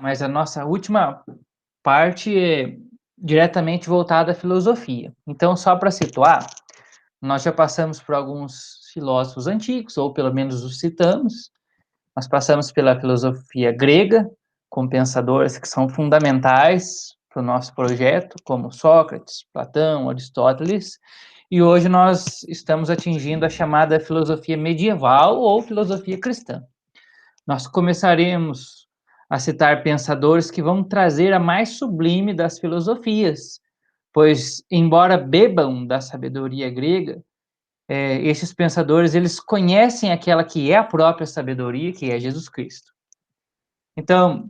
mas a nossa última parte é diretamente voltada à filosofia. Então, só para situar, nós já passamos por alguns filósofos antigos, ou pelo menos os citamos. Nós passamos pela filosofia grega, com pensadores que são fundamentais para o nosso projeto, como Sócrates, Platão, Aristóteles, e hoje nós estamos atingindo a chamada filosofia medieval ou filosofia cristã. Nós começaremos a citar pensadores que vão trazer a mais sublime das filosofias, pois, embora bebam da sabedoria grega, esses pensadores, eles conhecem aquela que é a própria sabedoria, que é Jesus Cristo. Então,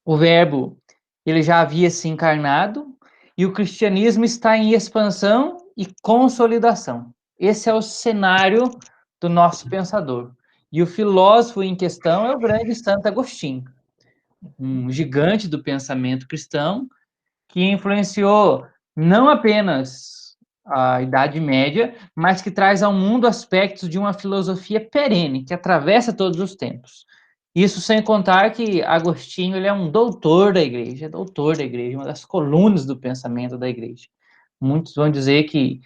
o verbo, ele já havia se encarnado, e o cristianismo está em expansão e consolidação. Esse é o cenário do nosso pensador. E o filósofo em questão é o grande Santo Agostinho, um gigante do pensamento cristão, que influenciou não apenas a Idade Média, mas que traz ao mundo aspectos de uma filosofia perene, que atravessa todos os tempos. Isso sem contar que Agostinho ele é um doutor da igreja, uma das colunas do pensamento da igreja. Muitos vão dizer que,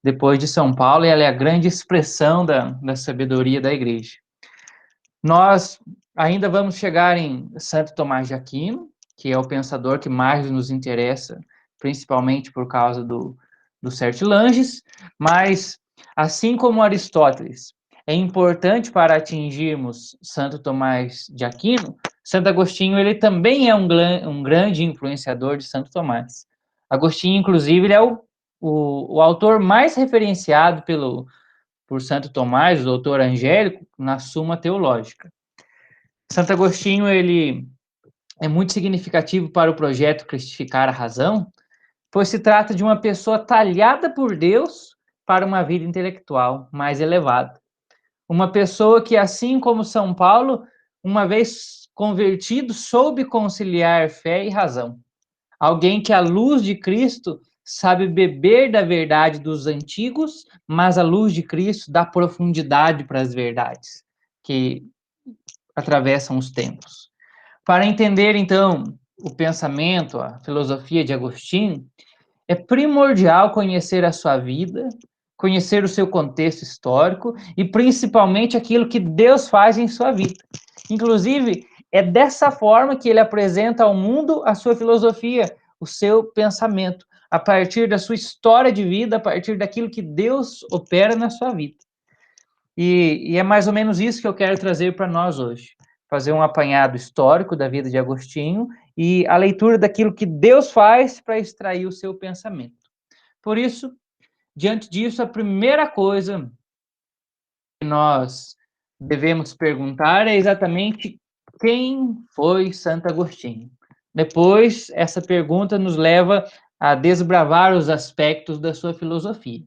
depois de São Paulo, ela é a grande expressão da sabedoria da igreja. Nós ainda vamos chegar em Santo Tomás de Aquino, que é o pensador que mais nos interessa, principalmente por causa do Sete Langes, mas, assim como Aristóteles é importante para atingirmos Santo Tomás de Aquino, Santo Agostinho ele também é um grande influenciador de Santo Tomás. Agostinho, inclusive, ele é o autor mais referenciado por Santo Tomás, o doutor Angélico, na Suma Teológica. Santo Agostinho ele é muito significativo para o projeto Cristificar a Razão, pois se trata de uma pessoa talhada por Deus para uma vida intelectual mais elevada. Uma pessoa que, assim como São Paulo, uma vez convertido, soube conciliar fé e razão. Alguém que, à luz de Cristo, sabe beber da verdade dos antigos, mas à luz de Cristo dá profundidade para as verdades que atravessam os tempos. Para entender, então, o pensamento, a filosofia de Agostinho, é primordial conhecer a sua vida, conhecer o seu contexto histórico e, principalmente, aquilo que Deus faz em sua vida. Inclusive, é dessa forma que ele apresenta ao mundo a sua filosofia, o seu pensamento, a partir da sua história de vida, a partir daquilo que Deus opera na sua vida. E é mais ou menos isso que eu quero trazer para nós hoje. Fazer um apanhado histórico da vida de Agostinho e a leitura daquilo que Deus faz para extrair o seu pensamento. Por isso, diante disso, a primeira coisa que nós devemos perguntar é exatamente quem foi Santo Agostinho. Depois, essa pergunta nos leva a desbravar os aspectos da sua filosofia.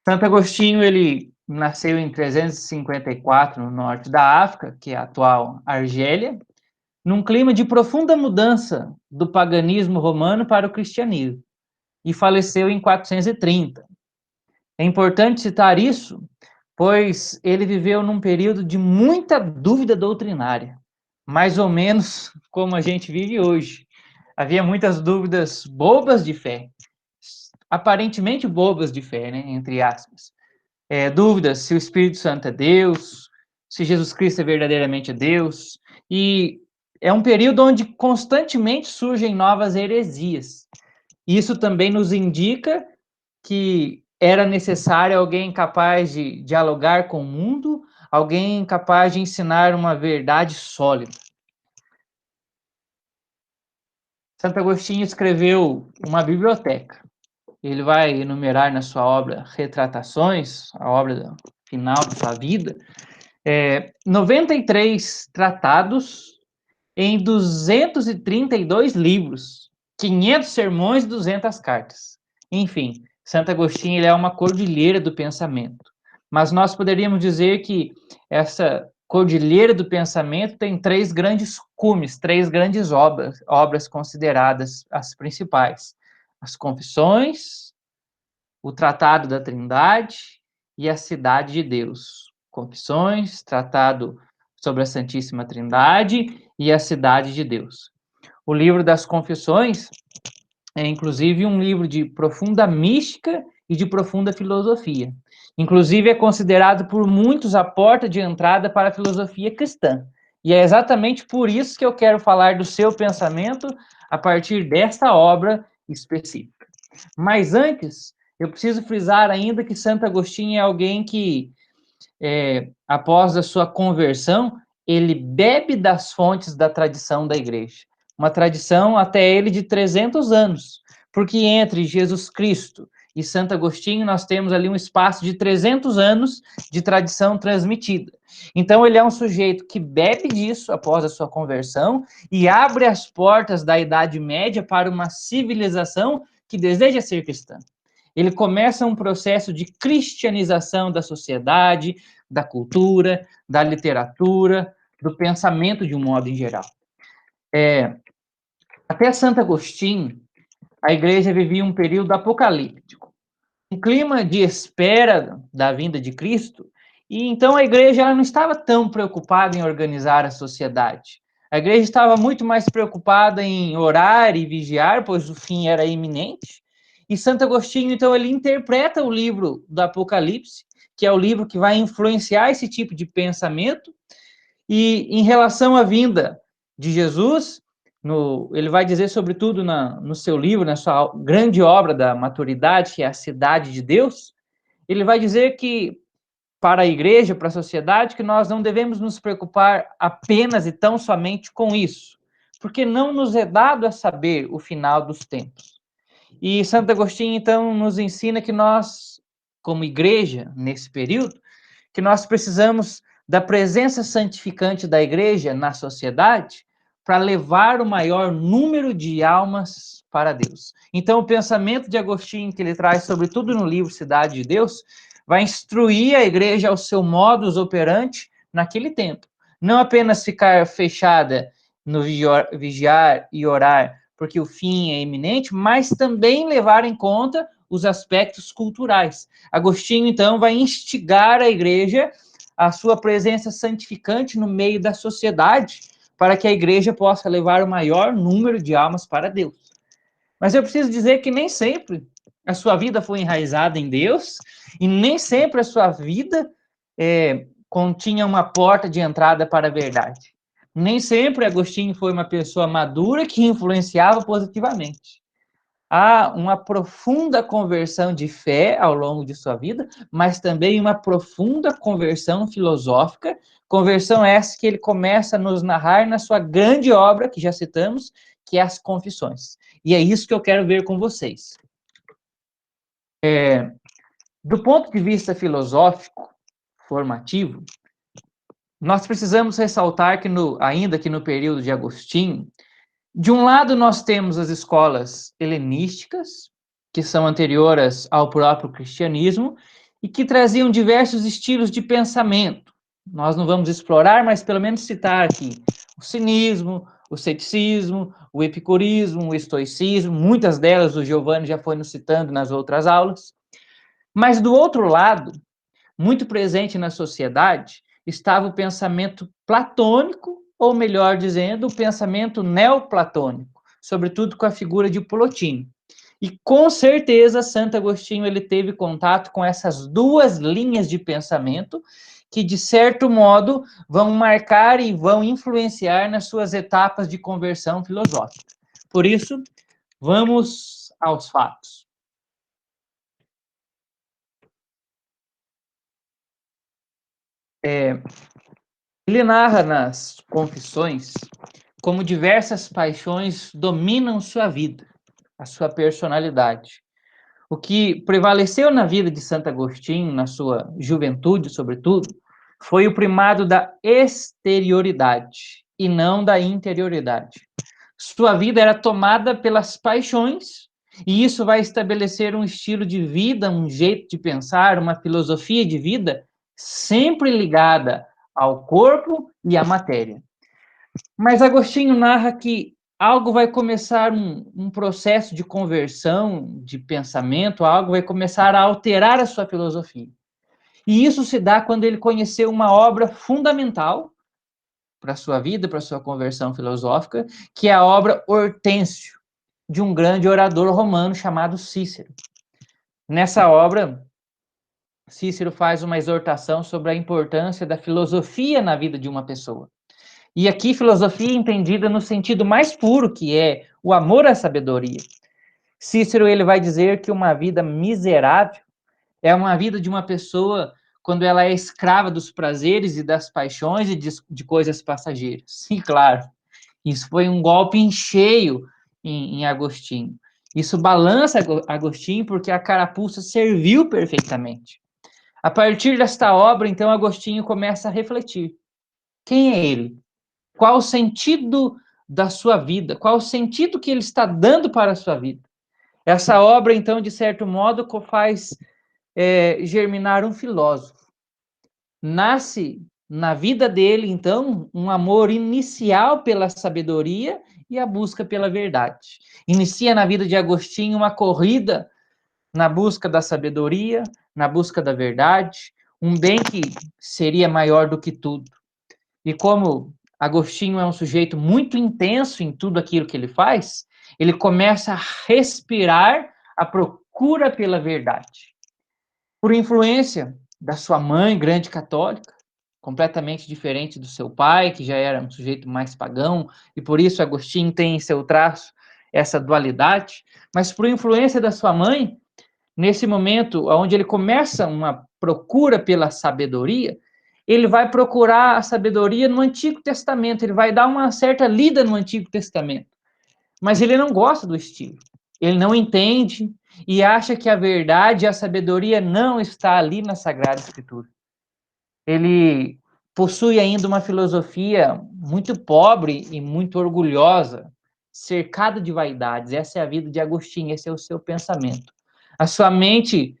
Santo Agostinho, ele nasceu em 354 no norte da África, que é a atual Argélia, num clima de profunda mudança do paganismo romano para o cristianismo, e faleceu em 430. É importante citar isso, pois ele viveu num período de muita dúvida doutrinária, mais ou menos como a gente vive hoje. Havia muitas dúvidas bobas de fé, aparentemente bobas de fé, né, entre aspas. Dúvidas se o Espírito Santo é Deus, se Jesus Cristo é verdadeiramente Deus, e é um período onde constantemente surgem novas heresias. Isso também nos indica que era necessário alguém capaz de dialogar com o mundo, alguém capaz de ensinar uma verdade sólida. Santo Agostinho escreveu uma biblioteca. Ele vai enumerar na sua obra Retratações, a obra final da sua vida, 93 tratados em 232 livros, 500 sermões e 200 cartas. Enfim, Santo Agostinho ele é uma cordilheira do pensamento. Mas nós poderíamos dizer que essa cordilheira do pensamento tem três grandes cumes, três grandes obras consideradas as principais: as Confissões, o Tratado da Trindade e a Cidade de Deus. Confissões, Tratado sobre a Santíssima Trindade e a cidade de Deus. O livro das Confissões é, inclusive, um livro de profunda mística e de profunda filosofia. Inclusive, é considerado por muitos a porta de entrada para a filosofia cristã. E é exatamente por isso que eu quero falar do seu pensamento a partir desta obra específica. Mas antes, eu preciso frisar ainda que Santo Agostinho é alguém que, após a sua conversão, ele bebe das fontes da tradição da igreja. Uma tradição até ele de 300 anos, porque entre Jesus Cristo e Santo Agostinho nós temos ali um espaço de 300 anos de tradição transmitida. Então ele é um sujeito que bebe disso após a sua conversão e abre as portas da Idade Média para uma civilização que deseja ser cristã. Ele começa um processo de cristianização da sociedade, da cultura, da literatura, do pensamento de um modo em geral. Até Santo Agostinho, a igreja vivia um período apocalíptico, um clima de espera da vinda de Cristo, e então a igreja ela não estava tão preocupada em organizar a sociedade. A igreja estava muito mais preocupada em orar e vigiar, pois o fim era iminente. E Santo Agostinho, então, ele interpreta o livro do Apocalipse, que é o livro que vai influenciar esse tipo de pensamento, e em relação à vinda de Jesus, ele vai dizer, sobretudo no seu livro, na sua grande obra da maturidade, que é a Cidade de Deus, ele vai dizer que, para a igreja, para a sociedade, que nós não devemos nos preocupar apenas e tão somente com isso, porque não nos é dado a saber o final dos tempos. E Santo Agostinho, então, nos ensina que nós, como igreja, nesse período, que nós precisamos da presença santificante da igreja na sociedade para levar o maior número de almas para Deus. Então, o pensamento de Agostinho, que ele traz, sobretudo no livro Cidade de Deus, vai instruir a igreja ao seu modus operandi naquele tempo. Não apenas ficar fechada no vigiar e orar, porque o fim é iminente, mas também levar em conta os aspectos culturais. Agostinho, então, vai instigar a igreja a sua presença santificante no meio da sociedade, para que a igreja possa levar o maior número de almas para Deus. Mas eu preciso dizer que nem sempre a sua vida foi enraizada em Deus, e nem sempre a sua vida continha uma porta de entrada para a verdade. Nem sempre Agostinho foi uma pessoa madura que influenciava positivamente. Há uma profunda conversão de fé ao longo de sua vida, mas também uma profunda conversão filosófica, conversão essa que ele começa a nos narrar na sua grande obra, que já citamos, que é as Confissões. E é isso que eu quero ver com vocês. Do ponto de vista filosófico, formativo, nós precisamos ressaltar que, ainda que no período de Agostinho, de um lado, nós temos as escolas helenísticas, que são anteriores ao próprio cristianismo, e que traziam diversos estilos de pensamento. Nós não vamos explorar, mas pelo menos citar aqui o cinismo, o ceticismo, o epicurismo, o estoicismo, muitas delas o Giovanni já foi nos citando nas outras aulas. Mas do outro lado, muito presente na sociedade, estava o pensamento platônico, ou melhor dizendo, o pensamento neoplatônico, sobretudo com a figura de Plotino. E com certeza Santo Agostinho ele teve contato com essas duas linhas de pensamento que, de certo modo, vão marcar e vão influenciar nas suas etapas de conversão filosófica. Por isso, vamos aos fatos. Ele narra nas Confissões como diversas paixões dominam sua vida, a sua personalidade. O que prevaleceu na vida de Santo Agostinho, na sua juventude, sobretudo, foi o primado da exterioridade e não da interioridade. Sua vida era tomada pelas paixões, e isso vai estabelecer um estilo de vida, um jeito de pensar, uma filosofia de vida sempre ligada ao corpo e à matéria. Mas Agostinho narra que algo vai começar um processo de conversão, de pensamento, algo vai começar a alterar a sua filosofia. E isso se dá quando ele conheceu uma obra fundamental para a sua vida, para a sua conversão filosófica, que é a obra Hortêncio, de um grande orador romano chamado Cícero. Nessa obra, Cícero faz uma exortação sobre a importância da filosofia na vida de uma pessoa. E aqui, filosofia entendida no sentido mais puro, que é o amor à sabedoria. Cícero ele vai dizer que uma vida miserável é uma vida de uma pessoa quando ela é escrava dos prazeres e das paixões e de coisas passageiras. Sim, claro, isso foi um golpe em cheio em Agostinho. Isso balança Agostinho porque a carapuça serviu perfeitamente. A partir desta obra, então, Agostinho começa a refletir. Quem é ele? Qual o sentido da sua vida? Qual o sentido que ele está dando para a sua vida? Essa obra, então, de certo modo, faz germinar um filósofo. Nasce na vida dele, então, um amor inicial pela sabedoria e a busca pela verdade. Inicia na vida de Agostinho uma corrida na busca da sabedoria, na busca da verdade, um bem que seria maior do que tudo. E como Agostinho é um sujeito muito intenso em tudo aquilo que ele faz, ele começa a respirar a procura pela verdade. Por influência da sua mãe, grande católica, completamente diferente do seu pai, que já era um sujeito mais pagão, e por isso Agostinho tem em seu traço essa dualidade, mas por influência da sua mãe, nesse momento onde ele começa uma procura pela sabedoria, ele vai procurar a sabedoria no Antigo Testamento, ele vai dar uma certa lida no Antigo Testamento, mas ele não gosta do estilo, ele não entende e acha que a verdade e a sabedoria não está ali na Sagrada Escritura. Ele possui ainda uma filosofia muito pobre e muito orgulhosa, cercada de vaidades. Essa é a vida de Agostinho, esse é o seu pensamento. A sua mente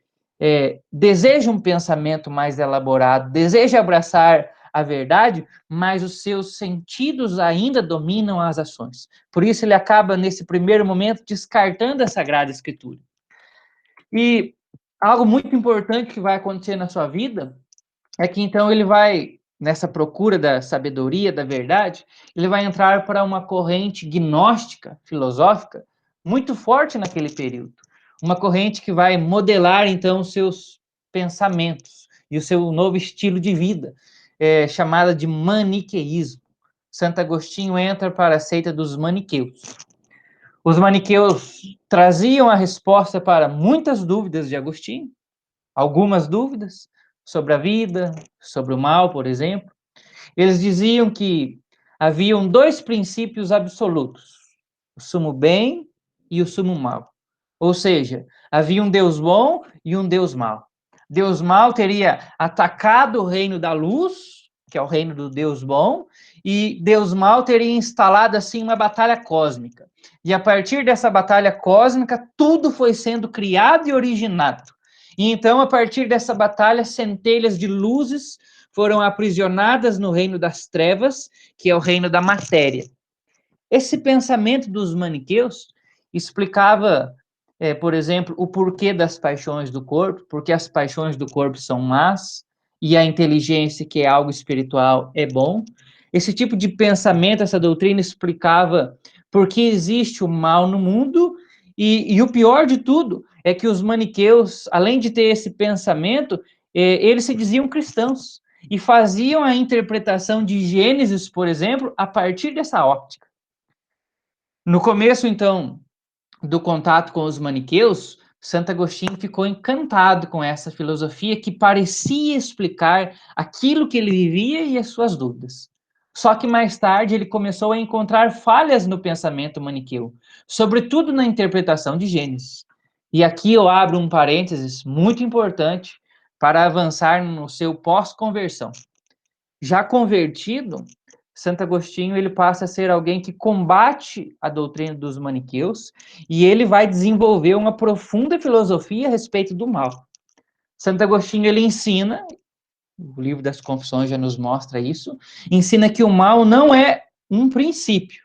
deseja um pensamento mais elaborado, deseja abraçar a verdade, mas os seus sentidos ainda dominam as ações. Por isso ele acaba, nesse primeiro momento, descartando a Sagrada Escritura. E algo muito importante que vai acontecer na sua vida é que então ele vai, nessa procura da sabedoria, da verdade, ele vai entrar para uma corrente gnóstica, filosófica, muito forte naquele período. Uma corrente que vai modelar, então, os seus pensamentos e o seu novo estilo de vida, chamada de maniqueísmo. Santo Agostinho entra para a seita dos maniqueus. Os maniqueus traziam a resposta para muitas dúvidas de Agostinho, algumas dúvidas sobre a vida, sobre o mal, por exemplo. Eles diziam que haviam dois princípios absolutos, o sumo bem e o sumo mal. Ou seja, havia um Deus bom e um Deus mau. Deus mau teria atacado o reino da luz, que é o reino do Deus bom, e Deus mau teria instalado assim uma batalha cósmica. E a partir dessa batalha cósmica, tudo foi sendo criado e originado. E então, a partir dessa batalha, centelhas de luzes foram aprisionadas no reino das trevas, que é o reino da matéria. Esse pensamento dos maniqueus explicava, por exemplo, o porquê das paixões do corpo, porque as paixões do corpo são más e a inteligência, que é algo espiritual, é bom. Esse tipo de pensamento, essa doutrina explicava por que existe o mal no mundo e o pior de tudo é que os maniqueus, além de ter esse pensamento, eles se diziam cristãos e faziam a interpretação de Gênesis, por exemplo, a partir dessa óptica. No começo, então, do contato com os maniqueus, Santo Agostinho ficou encantado com essa filosofia que parecia explicar aquilo que ele vivia e as suas dúvidas. Só que mais tarde ele começou a encontrar falhas no pensamento maniqueu, sobretudo na interpretação de Gênesis. E aqui eu abro um parênteses muito importante para avançar no seu pós-conversão. Já convertido, Santo Agostinho ele passa a ser alguém que combate a doutrina dos maniqueus e ele vai desenvolver uma profunda filosofia a respeito do mal. Santo Agostinho ele ensina, o livro das Confissões já nos mostra isso, ensina que o mal não é um princípio,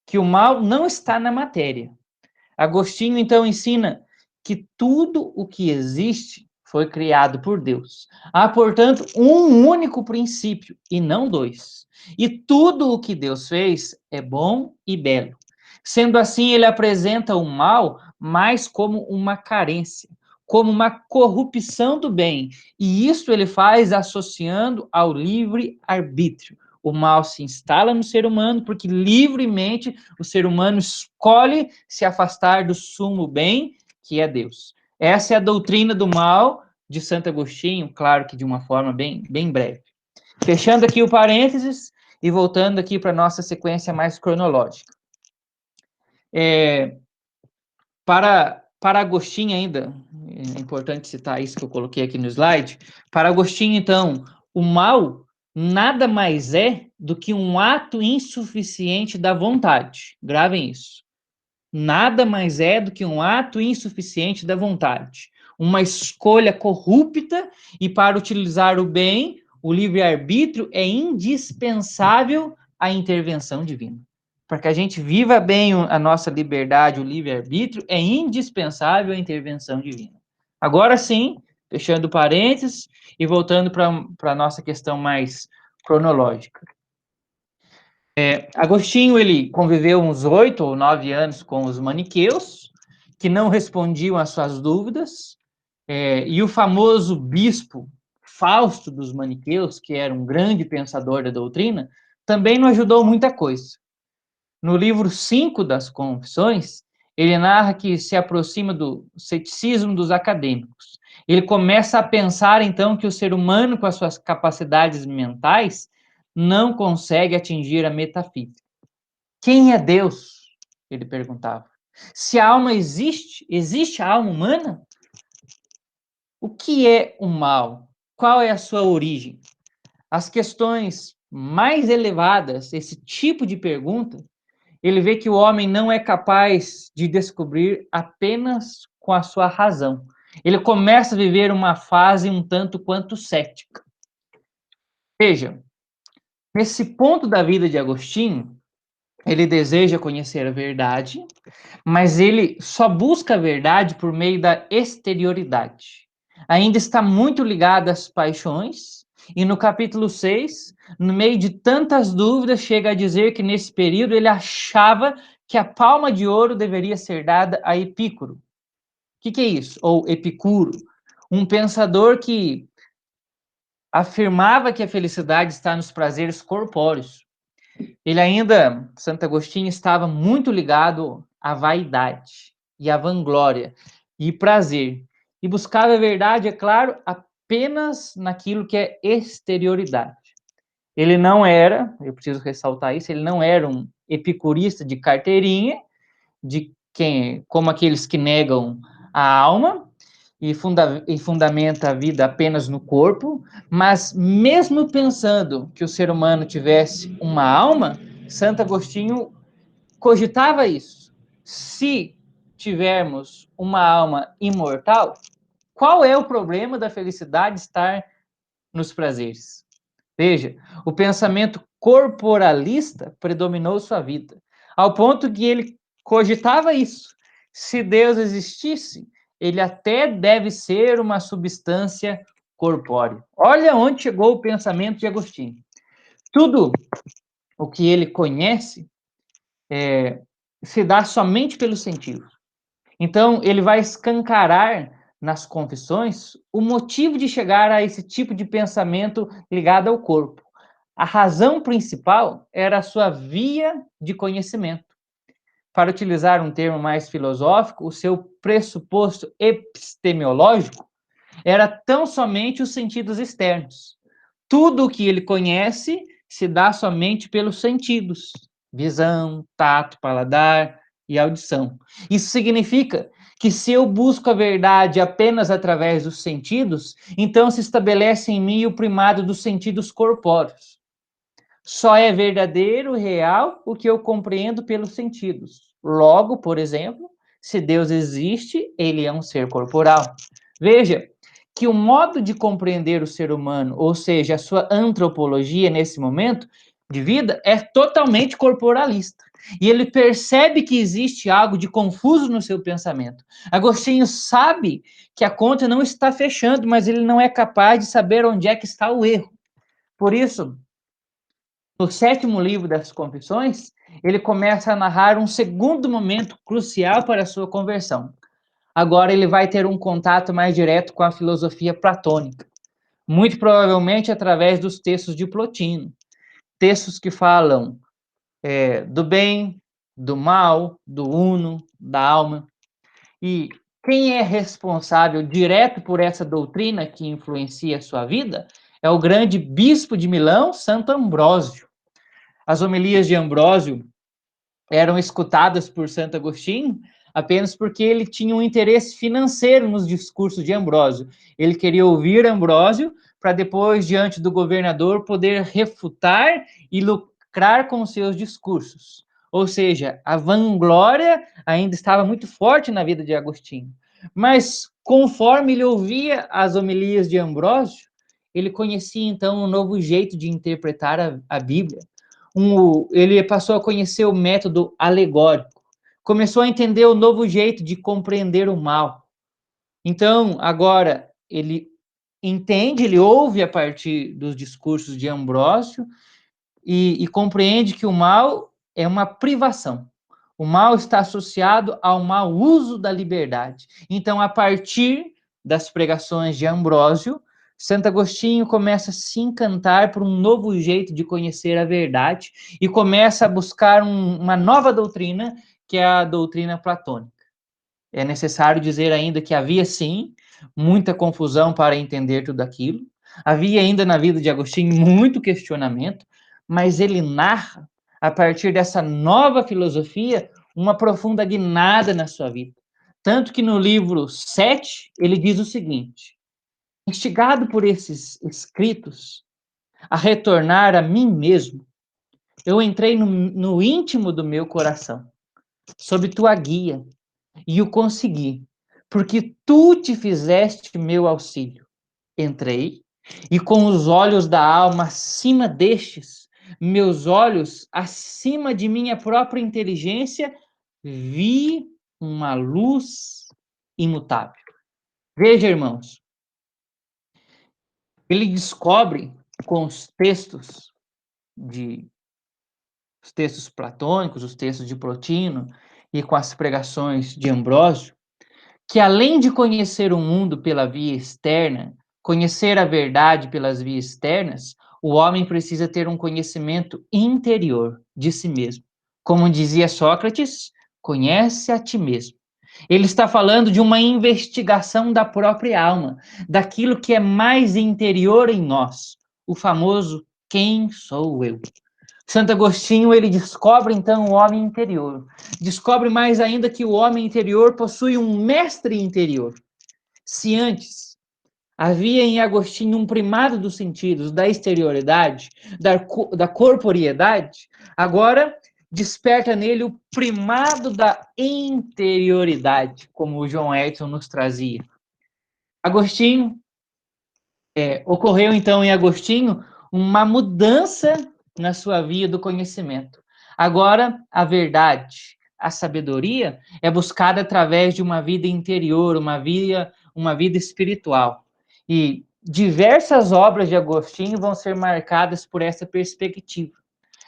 que o mal não está na matéria. Agostinho então ensina que tudo o que existe foi criado por Deus. Há, portanto, um único princípio, e não dois. E tudo o que Deus fez é bom e belo. Sendo assim, ele apresenta o mal mais como uma carência, como uma corrupção do bem. E isso ele faz associando ao livre-arbítrio. O mal se instala no ser humano porque livremente o ser humano escolhe se afastar do sumo bem, que é Deus. Essa é a doutrina do mal de Santo Agostinho, claro que de uma forma bem breve. Fechando aqui o parênteses e voltando aqui para a nossa sequência mais cronológica. Para Agostinho ainda, é importante citar isso que eu coloquei aqui no slide, para Agostinho, então, o mal nada mais é do que um ato insuficiente da vontade. Gravem isso. Nada mais é do que um ato insuficiente da vontade. Uma escolha corrupta e para utilizar o bem, o livre-arbítrio é indispensável à intervenção divina. Para que a gente viva bem a nossa liberdade, o livre-arbítrio, é indispensável a intervenção divina. Agora sim, fechando parênteses e voltando para a nossa questão mais cronológica. Agostinho, ele conviveu uns 8 ou 9 anos com os maniqueus, que não respondiam às suas dúvidas, e o famoso bispo Fausto dos maniqueus, que era um grande pensador da doutrina, também não ajudou muita coisa. No livro 5 das Confissões, ele narra que se aproxima do ceticismo dos acadêmicos. Ele começa a pensar, então, que o ser humano, com as suas capacidades mentais, não consegue atingir a metafísica. Quem é Deus? Ele perguntava. Se a alma existe, existe a alma humana? O que é o mal? Qual é a sua origem? As questões mais elevadas, esse tipo de pergunta, ele vê que o homem não é capaz de descobrir apenas com a sua razão. Ele começa a viver uma fase um tanto quanto cética. Veja, nesse ponto da vida de Agostinho, ele deseja conhecer a verdade, mas ele só busca a verdade por meio da exterioridade. Ainda está muito ligado às paixões, e no capítulo 6, no meio de tantas dúvidas, chega a dizer que nesse período ele achava que a palma de ouro deveria ser dada a Epícoro. O que é isso? Ou Epicuro, um pensador que afirmava que a felicidade está nos prazeres corpóreos. Ele ainda, Santo Agostinho, estava muito ligado à vaidade e à vanglória e prazer. E buscava a verdade, é claro, apenas naquilo que é exterioridade. Ele não era, eu preciso ressaltar isso, ele não era um epicurista de carteirinha, de quem, como aqueles que negam a alma e fundamenta a vida apenas no corpo, mas mesmo pensando que o ser humano tivesse uma alma, Santo Agostinho cogitava isso. Se tivermos uma alma imortal, qual é o problema da felicidade estar nos prazeres? Veja, o pensamento corporalista predominou sua vida, ao ponto que ele cogitava isso. Se Deus existisse, ele até deve ser uma substância corpórea. Olha onde chegou o pensamento de Agostinho. Tudo o que ele conhece se dá somente pelo sentido. Então, ele vai escancarar nas confissões o motivo de chegar a esse tipo de pensamento ligado ao corpo. A razão principal era a sua via de conhecimento. Para utilizar um termo mais filosófico, o seu pressuposto epistemológico era tão somente os sentidos externos. Tudo o que ele conhece se dá somente pelos sentidos: visão, tato, paladar e audição. Isso significa que se eu busco a verdade apenas através dos sentidos, então se estabelece em mim o primado dos sentidos corpóreos. Só é verdadeiro, real, o que eu compreendo pelos sentidos. Logo, por exemplo, se Deus existe, ele é um ser corporal. Veja que o modo de compreender o ser humano, ou seja, a sua antropologia nesse momento de vida, é totalmente corporalista. e ele percebe que existe algo de confuso no seu pensamento. Agostinho sabe que a conta não está fechando, mas ele não é capaz de saber onde é que está o erro. Por isso, no 7º livro das Confissões, ele começa a narrar um segundo momento crucial para a sua conversão. Agora ele vai ter um contato mais direto com a filosofia platônica, muito provavelmente através dos textos de Plotino. Textos que falam do bem, do mal, do uno, da alma. E quem é responsável direto por essa doutrina que influencia a sua vida é o grande bispo de Milão, Santo Ambrósio. As homilias de Ambrósio eram escutadas por Santo Agostinho apenas porque ele tinha um interesse financeiro nos discursos de Ambrósio. Ele queria ouvir Ambrósio para depois, diante do governador, poder refutar e lucrar com os seus discursos. Ou seja, a vanglória ainda estava muito forte na vida de Agostinho. Mas, conforme ele ouvia as homilias de Ambrósio, ele conhecia, então, um novo jeito de interpretar a Bíblia. Ele passou a conhecer o método alegórico, começou a entender o novo jeito de compreender o mal. Então, agora, ele entende, ele ouve a partir dos discursos de Ambrósio e compreende que o mal é uma privação. O mal está associado ao mau uso da liberdade. Então, a partir das pregações de Ambrósio, Santo Agostinho começa a se encantar por um novo jeito de conhecer a verdade e começa a buscar uma nova doutrina, que é a doutrina platônica. É necessário dizer ainda que havia, sim, muita confusão para entender tudo aquilo. Havia ainda na vida de Agostinho muito questionamento, mas ele narra, a partir dessa nova filosofia, uma profunda guinada na sua vida. Tanto que no livro 7, ele diz o seguinte: instigado por esses escritos a retornar a mim mesmo, eu entrei no íntimo do meu coração, sob tua guia, e o consegui, porque tu te fizeste meu auxílio. Entrei, e com os olhos da alma acima destes, meus olhos acima de minha própria inteligência, vi uma luz imutável. Veja, irmãos, ele descobre com os textos platônicos, os textos de Plotino e com as pregações de Ambrósio, que além de conhecer o mundo pela via externa, conhecer a verdade pelas vias externas, o homem precisa ter um conhecimento interior de si mesmo. Como dizia Sócrates, conhece a ti mesmo. Ele está falando de uma investigação da própria alma, daquilo que é mais interior em nós, o famoso quem sou eu. Santo Agostinho, ele descobre então o homem interior. Descobre mais ainda que o homem interior possui um mestre interior. Se antes havia em Agostinho um primado dos sentidos, da exterioridade, da corporeidade, agora desperta nele o primado da interioridade, como o John Edson nos trazia. Agostinho, ocorreu então em Agostinho uma mudança na sua via do conhecimento. Agora, a verdade, a sabedoria é buscada através de uma vida interior, uma vida espiritual. E diversas obras de Agostinho vão ser marcadas por essa perspectiva.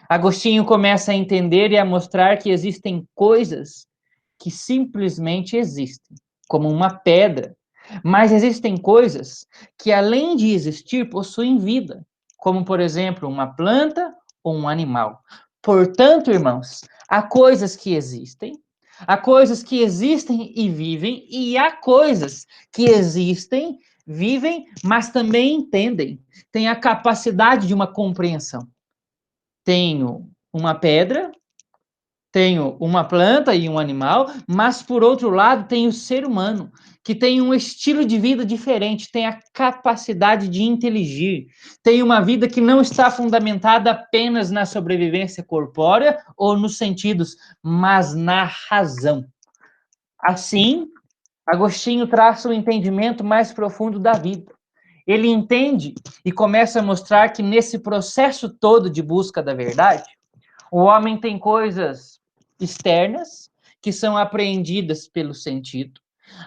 Agostinho começa a entender e a mostrar que existem coisas que simplesmente existem, como uma pedra. Mas existem coisas que, além de existir, possuem vida, como, por exemplo, uma planta ou um animal. Portanto, irmãos, há coisas que existem e há coisas que existem, vivem, mas também entendem, têm a capacidade de uma compreensão. Tenho uma pedra, tenho uma planta e um animal, mas, por outro lado, tenho o ser humano, que tem um estilo de vida diferente, tem a capacidade de inteligir, tem uma vida que não está fundamentada apenas na sobrevivência corpórea ou nos sentidos, mas na razão. Assim, Agostinho traça um entendimento mais profundo da vida. Ele entende e começa a mostrar que nesse processo todo de busca da verdade, o homem tem coisas externas, que são apreendidas pelo sentido.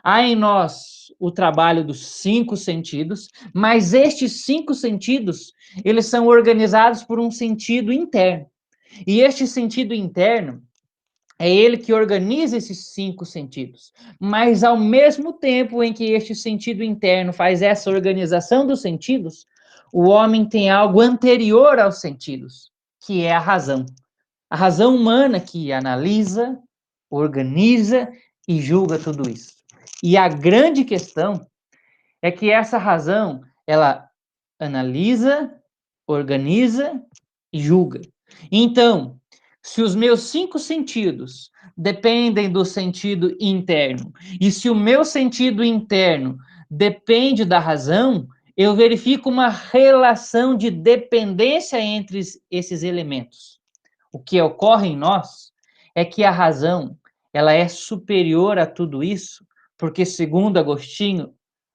Há em nós o trabalho dos 5 sentidos, mas estes 5 sentidos, eles são organizados por um sentido interno. E este sentido interno é ele que organiza esses 5 sentidos. Mas, ao mesmo tempo em que este sentido interno faz essa organização dos sentidos, o homem tem algo anterior aos sentidos, que é a razão. A razão humana que analisa, organiza e julga tudo isso. E a grande questão é que essa razão, ela analisa, organiza e julga. Então, se os meus 5 sentidos dependem do sentido interno, e se o meu sentido interno depende da razão, eu verifico uma relação de dependência entre esses elementos. O que ocorre em nós é que a razão, ela é superior a tudo isso, porque, segundo Agostinho,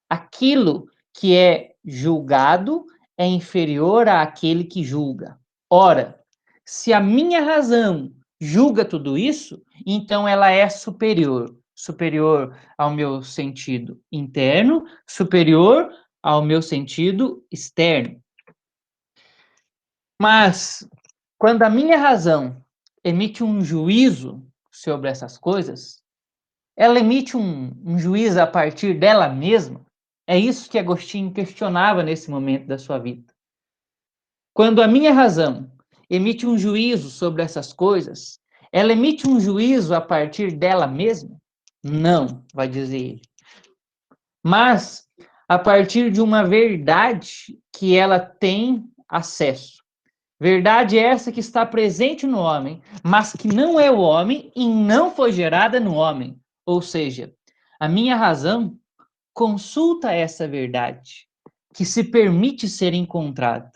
aquilo que é julgado é inferior àquele que julga. Ora, se a minha razão julga tudo isso, então ela é superior. Superior ao meu sentido interno, superior ao meu sentido externo. Mas, quando a minha razão emite um juízo sobre essas coisas, ela emite um juízo a partir dela mesma. É isso que Agostinho questionava nesse momento da sua vida. Quando a minha razão emite um juízo sobre essas coisas, ela emite um juízo a partir dela mesma? Não, vai dizer ele. Mas a partir de uma verdade que ela tem acesso. Verdade essa que está presente no homem, mas que não é o homem e não foi gerada no homem. Ou seja, a minha razão consulta essa verdade, que se permite ser encontrada.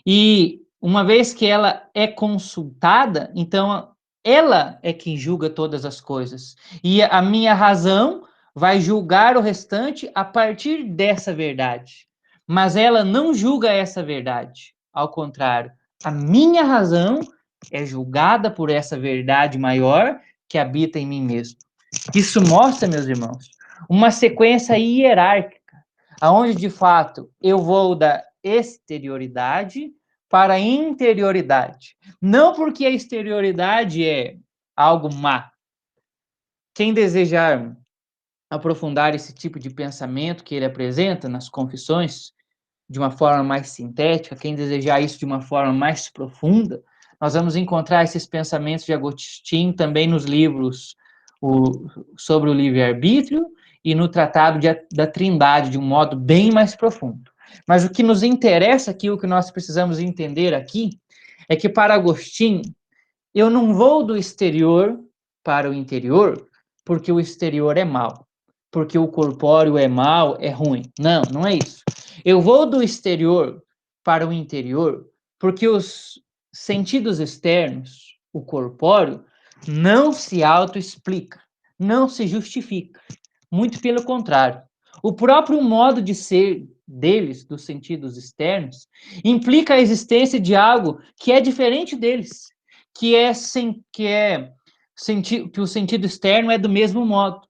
E uma vez que ela é consultada, então ela é quem julga todas as coisas. E a minha razão vai julgar o restante a partir dessa verdade. Mas ela não julga essa verdade. Ao contrário, a minha razão é julgada por essa verdade maior que habita em mim mesmo. Isso mostra, meus irmãos, uma sequência hierárquica, aonde de fato eu vou da exterioridade para a interioridade. Não porque a exterioridade é algo má. Quem desejar aprofundar esse tipo de pensamento que ele apresenta nas confissões, de uma forma mais sintética, quem desejar isso de uma forma mais profunda, nós vamos encontrar esses pensamentos de Agostinho também nos livros sobre o livre-arbítrio e no Tratado da Trindade, de um modo bem mais profundo. Mas o que nos interessa aqui, o que nós precisamos entender aqui, é que para Agostinho, eu não vou do exterior para o interior, porque o exterior é mau, porque o corpóreo é mau, é ruim. Não, não é isso. Eu vou do exterior para o interior, porque os sentidos externos, o corpóreo, não se autoexplica, não se justifica. Muito pelo contrário. O próprio modo de ser deles, dos sentidos externos, implica a existência de algo que é diferente deles, que o sentido externo é do mesmo modo.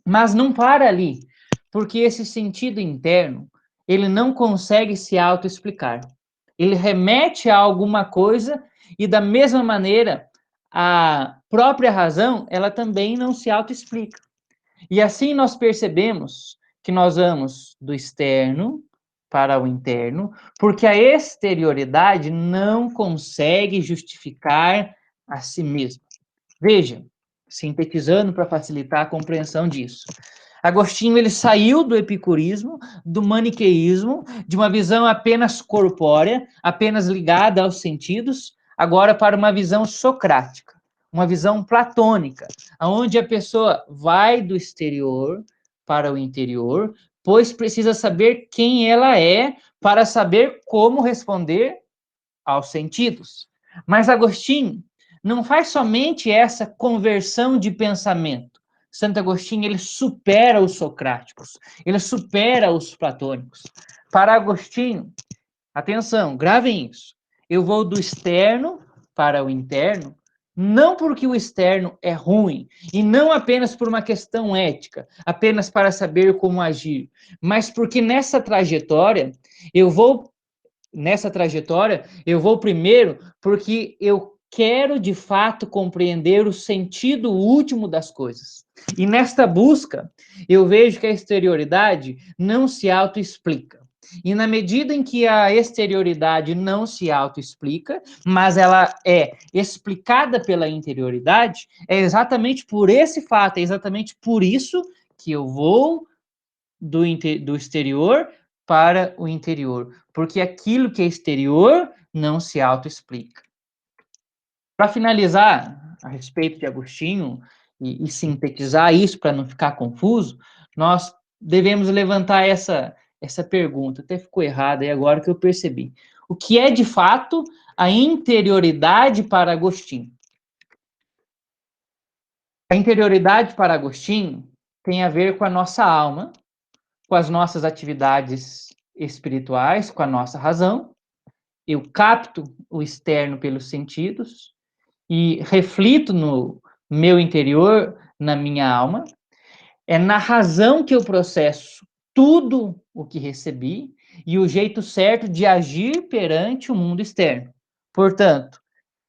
Mas não para ali, porque esse sentido interno, ele não consegue se autoexplicar. Ele remete a alguma coisa e, da mesma maneira, a própria razão, ela também não se autoexplica. E assim nós percebemos que nós vamos do externo para o interno, porque a exterioridade não consegue justificar a si mesma. Veja, sintetizando para facilitar a compreensão disso. Agostinho ele saiu do epicurismo, do maniqueísmo, de uma visão apenas corpórea, apenas ligada aos sentidos, agora para uma visão socrática, uma visão platônica, onde a pessoa vai do exterior para o interior, pois precisa saber quem ela é para saber como responder aos sentidos. Mas Agostinho não faz somente essa conversão de pensamento. Santo Agostinho, ele supera os socráticos, ele supera os platônicos. Para Agostinho, atenção, gravem isso. Eu vou do externo para o interno, Não porque o externo é ruim, e não apenas por uma questão ética, apenas para saber como agir, mas porque eu vou eu vou primeiro porque eu quero de fato compreender o sentido último das coisas. E nesta busca, eu vejo que a exterioridade não se autoexplica. E na medida em que a exterioridade não se autoexplica, mas ela é explicada pela interioridade, é exatamente por esse fato, é exatamente por isso que eu vou do exterior para o interior, porque aquilo que é exterior não se autoexplica. Para finalizar, a respeito de Agostinho, e sintetizar isso para não ficar confuso, nós devemos levantar essa pergunta. Até ficou errada aí agora que eu percebi. O que é de fato a interioridade para Agostinho? A interioridade para Agostinho tem a ver com a nossa alma, com as nossas atividades espirituais, com a nossa razão. Eu capto o externo pelos sentidos e reflito no meu interior, na minha alma. É na razão que eu processo tudo o que recebi e o jeito certo de agir perante o mundo externo. Portanto,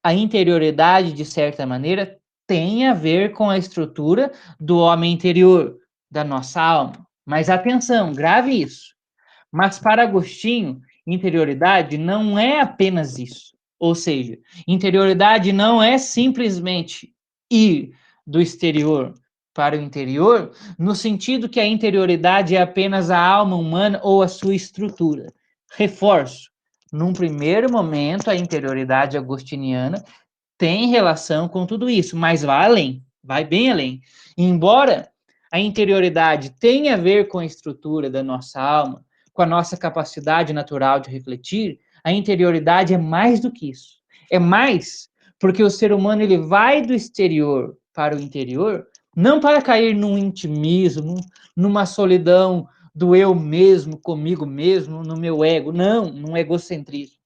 a interioridade, de certa maneira, tem a ver com a estrutura do homem interior, da nossa alma. Mas atenção, grave isso. Mas para Agostinho, interioridade não é apenas isso. Ou seja, interioridade não é simplesmente ir do exterior para o interior, no sentido que a interioridade é apenas a alma humana ou a sua estrutura. Reforço. Num primeiro momento, a interioridade agostiniana tem relação com tudo isso, mas vai além, vai bem além. Embora a interioridade tenha a ver com a estrutura da nossa alma, com a nossa capacidade natural de refletir, a interioridade é mais do que isso. É mais porque o ser humano ele vai do exterior para o interior, não para cair num intimismo, numa solidão do eu mesmo, comigo mesmo, no meu ego, não, num egocentrismo.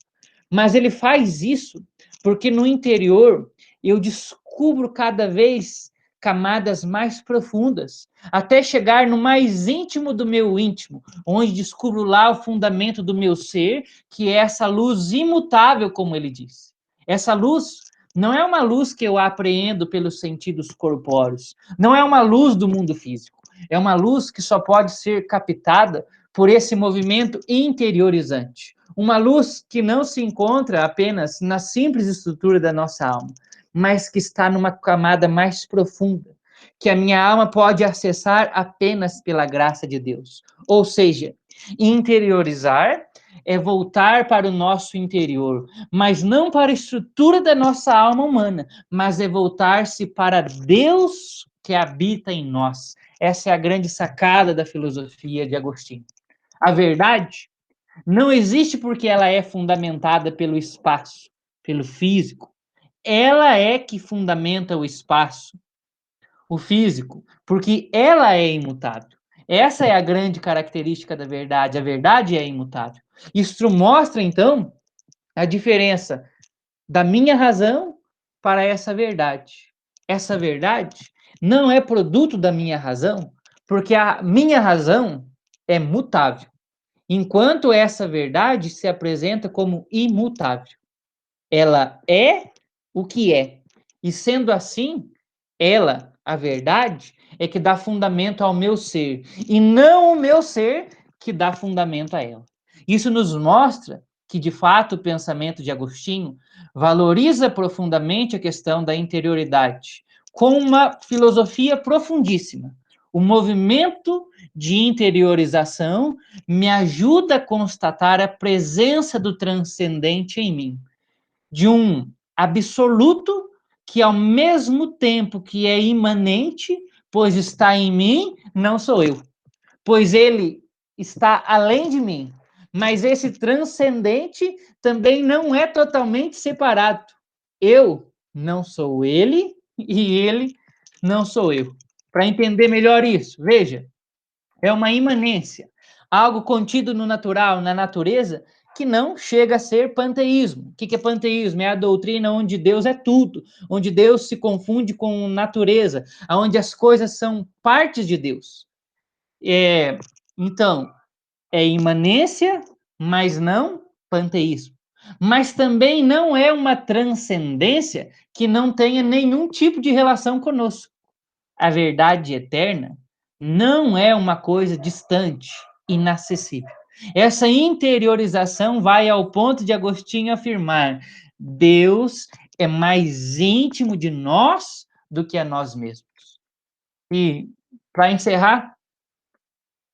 Mas ele faz isso porque no interior eu descubro cada vez camadas mais profundas, até chegar no mais íntimo do meu íntimo, onde descubro lá o fundamento do meu ser, que é essa luz imutável, como ele diz. Essa luz não é uma luz que eu apreendo pelos sentidos corpóreos, não é uma luz do mundo físico, é uma luz que só pode ser captada por esse movimento interiorizante. Uma luz que não se encontra apenas na simples estrutura da nossa alma, mas que está numa camada mais profunda, que a minha alma pode acessar apenas pela graça de Deus. Ou seja, interiorizar é voltar para o nosso interior, mas não para a estrutura da nossa alma humana, mas é voltar-se para Deus que habita em nós. Essa é a grande sacada da filosofia de Agostinho. A verdade não existe porque ela é fundamentada pelo espaço, pelo físico. Ela é que fundamenta o espaço, o físico, porque ela é imutável. Essa é a grande característica da verdade. A verdade é imutável. Isso mostra, então, a diferença da minha razão para essa verdade. Essa verdade não é produto da minha razão, porque a minha razão é mutável, enquanto essa verdade se apresenta como imutável. Ela é o que é. E sendo assim, ela, a verdade, é que dá fundamento ao meu ser, e não o meu ser que dá fundamento a ela. Isso nos mostra que, de fato, o pensamento de Agostinho valoriza profundamente a questão da interioridade, com uma filosofia profundíssima. O movimento de interiorização me ajuda a constatar a presença do transcendente em mim, de um absoluto que, ao mesmo tempo que é imanente, pois está em mim, não sou eu, pois ele está além de mim. Mas esse transcendente também não é totalmente separado. Eu não sou ele e ele não sou eu. Para entender melhor isso, veja, é uma imanência, algo contido no natural, na natureza, que não chega a ser panteísmo. O que é panteísmo? É a doutrina onde Deus é tudo, onde Deus se confunde com natureza, onde as coisas são partes de Deus. Então, é imanência, mas não panteísmo. Mas também não é uma transcendência que não tenha nenhum tipo de relação conosco. A verdade eterna não é uma coisa distante, inacessível. Essa interiorização vai ao ponto de Agostinho afirmar: Deus é mais íntimo de nós do que a nós mesmos. E, para encerrar,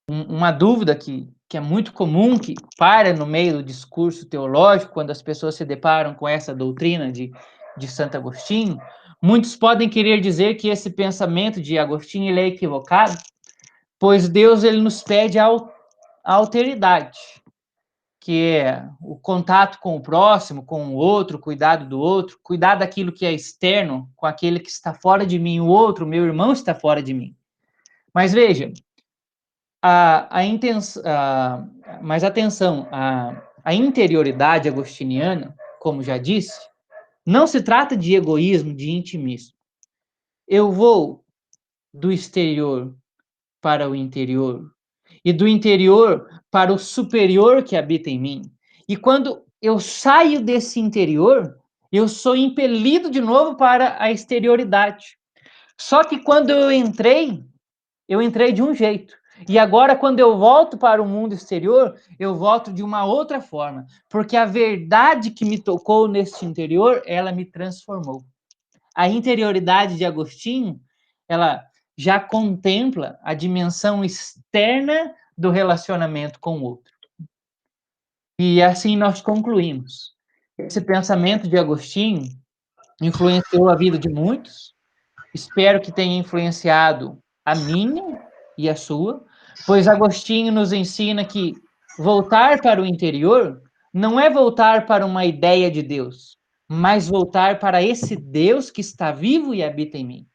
uma dúvida que é muito comum, que para no meio do discurso teológico, quando as pessoas se deparam com essa doutrina de Santo Agostinho, muitos podem querer dizer que esse pensamento de Agostinho ele é equivocado, pois Deus ele nos pede a alteridade, que é o contato com o próximo, com o outro, cuidado do outro, cuidar daquilo que é externo com aquele que está fora de mim, o outro, meu irmão está fora de mim. Mas veja, mas atenção, a interioridade agostiniana, como já disse, não se trata de egoísmo, de intimismo. Eu vou do exterior para o interior, e do interior para o superior que habita em mim. E quando eu saio desse interior, eu sou impelido de novo para a exterioridade. Só que quando eu entrei de um jeito. E agora, quando eu volto para o mundo exterior, eu volto de uma outra forma. Porque a verdade que me tocou neste interior, ela me transformou. A interioridade de Agostinho, ela já contempla a dimensão externa do relacionamento com o outro. E assim nós concluímos. Esse pensamento de Agostinho influenciou a vida de muitos. Espero que tenha influenciado a minha e a sua, pois Agostinho nos ensina que voltar para o interior não é voltar para uma ideia de Deus, mas voltar para esse Deus que está vivo e habita em mim.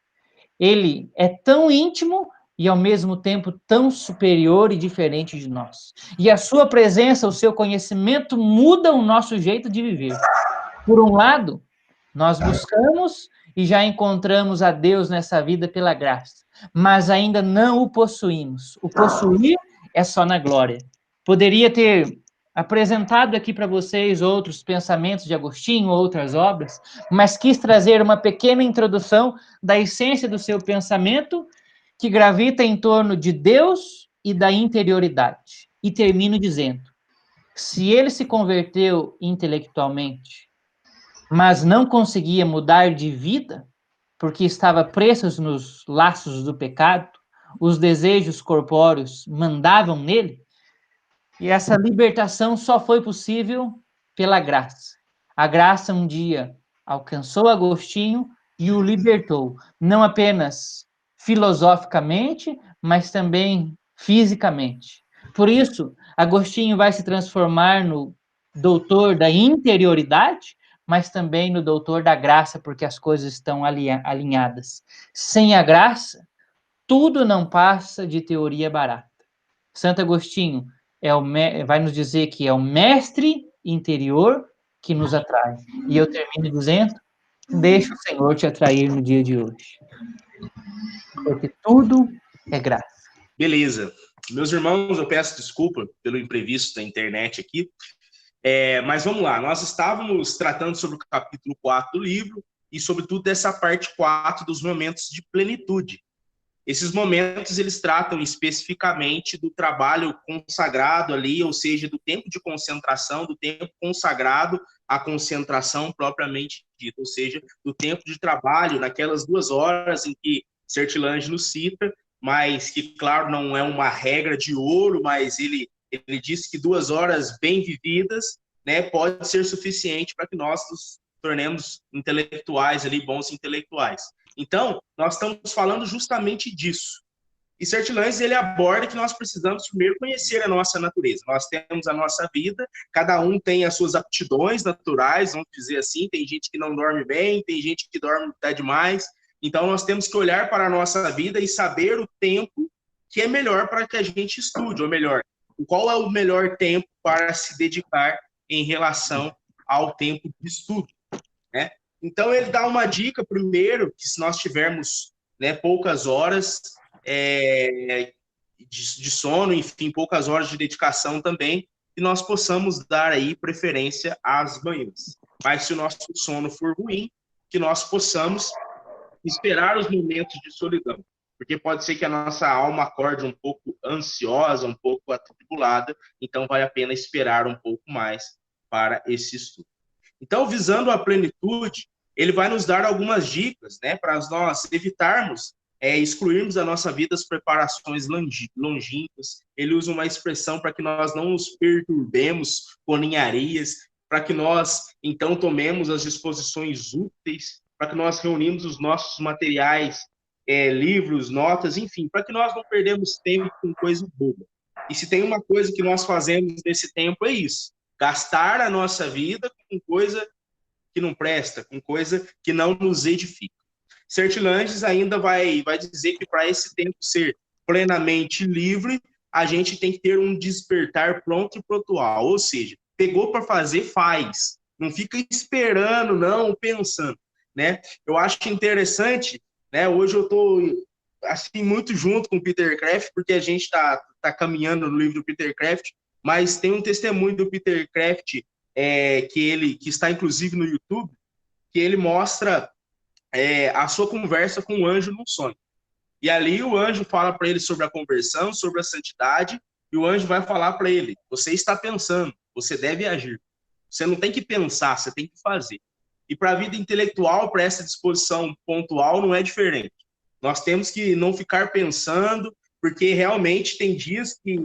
Ele é tão íntimo e, ao mesmo tempo, tão superior e diferente de nós. E a sua presença, o seu conhecimento muda o nosso jeito de viver. Por um lado, nós buscamos e já encontramos a Deus nessa vida pela graça, mas ainda não o possuímos. O possuir é só na glória. Poderia ter apresentado aqui para vocês outros pensamentos de Agostinho, outras obras, mas quis trazer uma pequena introdução da essência do seu pensamento, que gravita em torno de Deus e da interioridade. E termino dizendo: se ele se converteu intelectualmente, mas não conseguia mudar de vida, porque estava preso nos laços do pecado, os desejos corpóreos mandavam nele, e essa libertação só foi possível pela graça. A graça um dia alcançou Agostinho e o libertou, não apenas filosoficamente, mas também fisicamente. Por isso, Agostinho vai se transformar no doutor da interioridade, mas também no doutor da graça, porque as coisas estão alinhadas. Sem a graça, tudo não passa de teoria barata. Santo Agostinho vai nos dizer que é o mestre interior que nos atrai. E eu termino dizendo: deixa o Senhor te atrair no dia de hoje, porque tudo é graça. Beleza. Meus irmãos, eu peço desculpa pelo imprevisto da internet aqui, mas vamos lá. Nós estávamos tratando sobre o capítulo 4 do livro e, sobretudo, dessa parte 4 dos momentos de plenitude. Esses momentos, eles tratam especificamente do trabalho consagrado ali, ou seja, do tempo de concentração, do tempo consagrado à concentração propriamente dita, ou seja, do tempo de trabalho, naquelas 2 horas em que Sertilange nos cita, mas que, claro, não é uma regra de ouro, mas ele diz que 2 horas bem vividas, né, pode ser suficiente para que nós nos tornemos intelectuais ali, bons intelectuais. Então, nós estamos falando justamente disso. E Sertilanges, ele aborda que nós precisamos primeiro conhecer a nossa natureza. Nós temos a nossa vida, cada um tem as suas aptidões naturais, vamos dizer assim, tem gente que não dorme bem, tem gente que dorme até demais. Então, nós temos que olhar para a nossa vida e saber o tempo que é melhor para que a gente estude, ou melhor, qual é o melhor tempo para se dedicar em relação ao tempo de estudo, né? Então, ele dá uma dica, primeiro, que se nós tivermos, né, poucas horas de sono, enfim, poucas horas de dedicação também, que nós possamos dar aí preferência às manhãs. Mas se o nosso sono for ruim, que nós possamos esperar os momentos de solidão, porque pode ser que a nossa alma acorde um pouco ansiosa, um pouco atribulada, então vale a pena esperar um pouco mais para esse estudo. Então, visando a plenitude, ele vai nos dar algumas dicas, né, para nós evitarmos, excluirmos da nossa vida as preparações longínquas. Ele usa uma expressão para que nós não nos perturbemos com ninharias, para que nós, então, tomemos as disposições úteis, para que nós reunimos os nossos materiais, livros, notas, enfim, para que nós não perdemos tempo com coisa boba. E se tem uma coisa que nós fazemos nesse tempo, é isso: gastar a nossa vida com coisa que não presta, com coisa que não nos edifica. Sertilanges ainda vai dizer que para esse tempo ser plenamente livre, a gente tem que ter um despertar pronto e pontual, ou seja, pegou para fazer, faz. Não fica esperando, não, pensando, né? Eu acho interessante, né? Hoje eu estou assim muito junto com o Peter Kraft, porque a gente está caminhando no livro do Peter Kraft, mas tem um testemunho do Peter Kraft que está inclusive no YouTube, que ele mostra a sua conversa com o anjo num sonho. E ali o anjo fala para ele sobre a conversão, sobre a santidade, e o anjo vai falar para ele: você está pensando, você deve agir. Você não tem que pensar, você tem que fazer. E para a vida intelectual, para essa disposição pontual, não é diferente. Nós temos que não ficar pensando, porque realmente tem dias que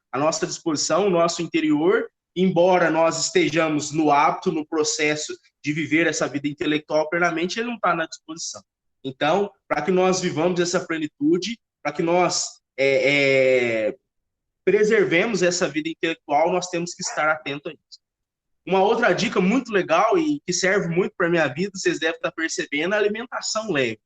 a nossa disposição, o nosso interior, embora nós estejamos no hábito, no processo de viver essa vida intelectual plenamente, ele não está na disposição. Então, para que nós vivamos essa plenitude, para que nós preservemos essa vida intelectual, nós temos que estar atentos a isso. Uma outra dica muito legal e que serve muito para a minha vida, vocês devem estar percebendo, é a alimentação leve.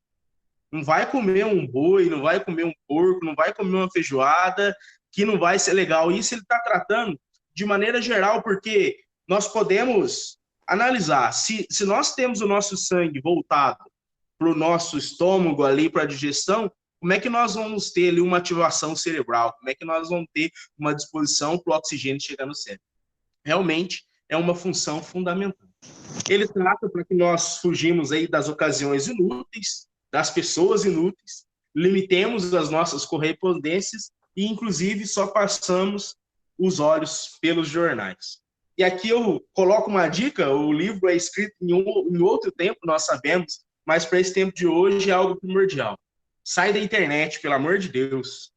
Não vai comer um boi, não vai comer um porco, não vai comer uma feijoada, que não vai ser legal. Isso ele está tratando de maneira geral, porque nós podemos analisar, se nós temos o nosso sangue voltado para o nosso estômago ali, para a digestão, como é que nós vamos ter ali uma ativação cerebral? Como é que nós vamos ter uma disposição para o oxigênio chegar no cérebro? Realmente é uma função fundamental. Ele trata para que nós fugimos aí das ocasiões inúteis, das pessoas inúteis, limitemos as nossas correspondências e, inclusive, só passamos os olhos pelos jornais. E aqui eu coloco uma dica: o livro é escrito em outro tempo, nós sabemos, mas para esse tempo de hoje é algo primordial. Sai da internet, pelo amor de Deus.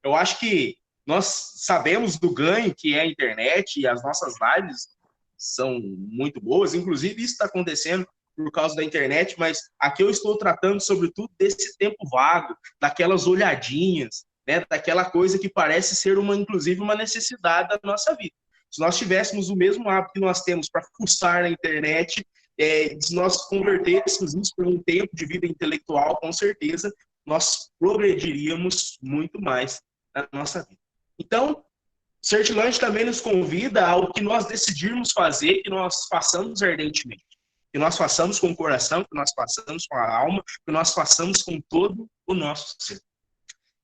Eu acho que nós sabemos do ganho que é a internet e as nossas lives são muito boas, inclusive isso está acontecendo por causa da internet, mas aqui eu estou tratando, sobretudo, desse tempo vago, daquelas olhadinhas, né, daquela coisa que parece ser inclusive uma necessidade da nossa vida. Se nós tivéssemos o mesmo hábito que nós temos para fuçar na internet, se nós convertêssemos isso para um tempo de vida intelectual, com certeza, nós progrediríamos muito mais na nossa vida. Então, Sertilange também nos convida ao que nós decidirmos fazer, que nós façamos ardentemente, que nós façamos com o coração, que nós façamos com a alma, que nós façamos com todo o nosso ser.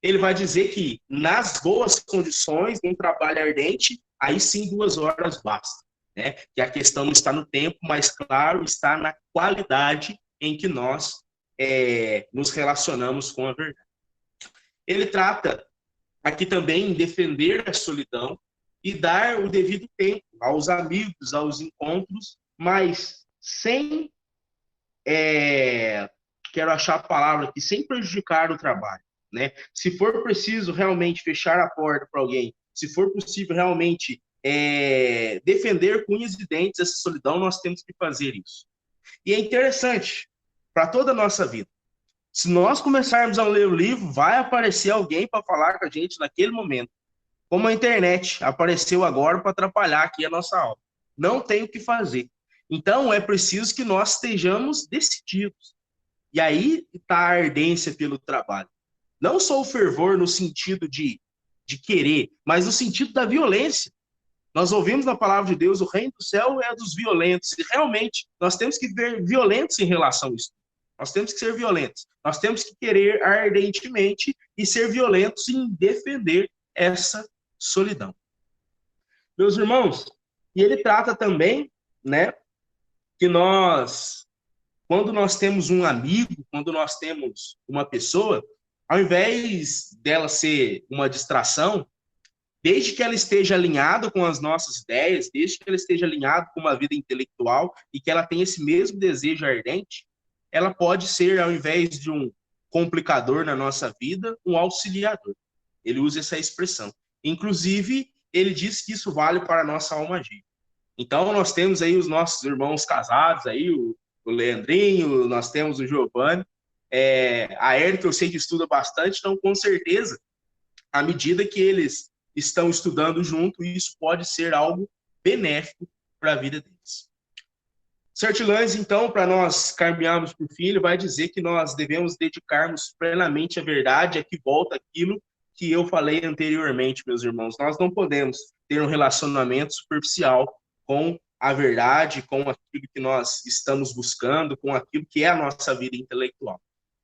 Ele vai dizer que nas boas condições, num trabalho ardente, aí sim 2 horas basta, né? Que a questão não está no tempo, mas claro, está na qualidade em que nós nos relacionamos com a verdade. Ele trata aqui também em defender a solidão e dar o devido tempo aos amigos, aos encontros, mas sem, quero achar a palavra aqui, sem prejudicar o trabalho, né? Se for preciso realmente fechar a porta para alguém, se for possível realmente defender com unhas e dentes essa solidão, nós temos que fazer isso. E é interessante, para toda a nossa vida, se nós começarmos a ler o livro, vai aparecer alguém para falar com a gente naquele momento. Como a internet apareceu agora para atrapalhar aqui a nossa aula. Não tem o que fazer. Então, é preciso que nós estejamos decididos. E aí está a ardência pelo trabalho. Não só o fervor no sentido de querer, mas no sentido da violência. Nós ouvimos na palavra de Deus, o reino do céu é dos violentos. E realmente, nós temos que ver violentos em relação a isso. Nós temos que ser violentos. Nós temos que querer ardentemente e ser violentos em defender essa solidão. Meus irmãos, e ele trata também, né, que nós, quando nós temos um amigo, quando nós temos uma pessoa, ao invés dela ser uma distração, desde que ela esteja alinhada com as nossas ideias, desde que ela esteja alinhada com uma vida intelectual e que ela tenha esse mesmo desejo ardente, ela pode ser, ao invés de um complicador na nossa vida, um auxiliador. Ele usa essa expressão. Inclusive, ele diz que isso vale para a nossa alma gêmea. Então, nós temos aí os nossos irmãos casados, aí, o Leandrinho, nós temos o Giovanni, a Érica eu sei que estuda bastante, então, com certeza, à medida que eles estão estudando junto, isso pode ser algo benéfico para a vida deles. Sertilães, então, para nós caminharmos para o fim, ele vai dizer que nós devemos dedicarmos plenamente à verdade, aqui volta aquilo que eu falei anteriormente, meus irmãos. Nós não podemos ter um relacionamento superficial com a verdade, com aquilo que nós estamos buscando, com aquilo que é a nossa vida intelectual.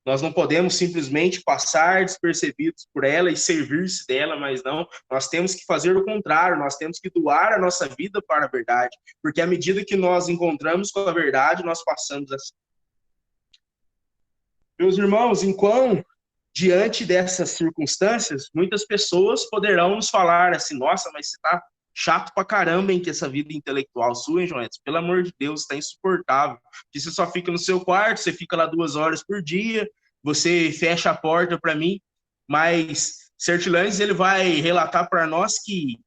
Nós não podemos simplesmente passar despercebidos por ela e servir-se dela, mas não, nós temos que fazer o contrário, nós temos que doar a nossa vida para a verdade, porque à medida que nós encontramos com a verdade, nós passamos assim. Meus irmãos, enquanto diante dessas circunstâncias, muitas pessoas poderão nos falar assim, nossa, mas você está chato pra caramba, hein, que essa vida intelectual sua, hein, Joetes? Pelo amor de Deus, está insuportável. Que você só fica no seu quarto, você fica lá 2 horas por dia, você fecha a porta para mim, mas Sertilhães, ele vai relatar para nós que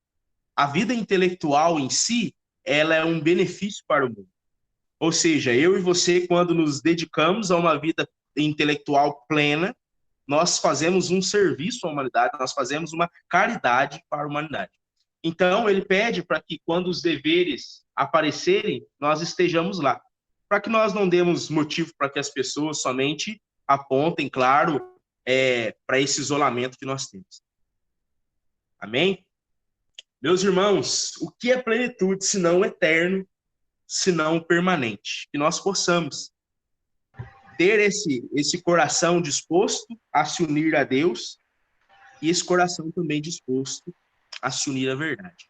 a vida intelectual em si, ela é um benefício para o mundo. Ou seja, eu e você, quando nos dedicamos a uma vida intelectual plena, nós fazemos um serviço à humanidade, nós fazemos uma caridade para a humanidade. Então, ele pede para que, quando os deveres aparecerem, nós estejamos lá. Para que nós não demos motivo para que as pessoas somente apontem, claro, para esse isolamento que nós temos. Amém? Meus irmãos, o que é plenitude, se não eterno, se não permanente? Que nós possamos ter esse coração disposto a se unir a Deus e esse coração também disposto a se unir à verdade.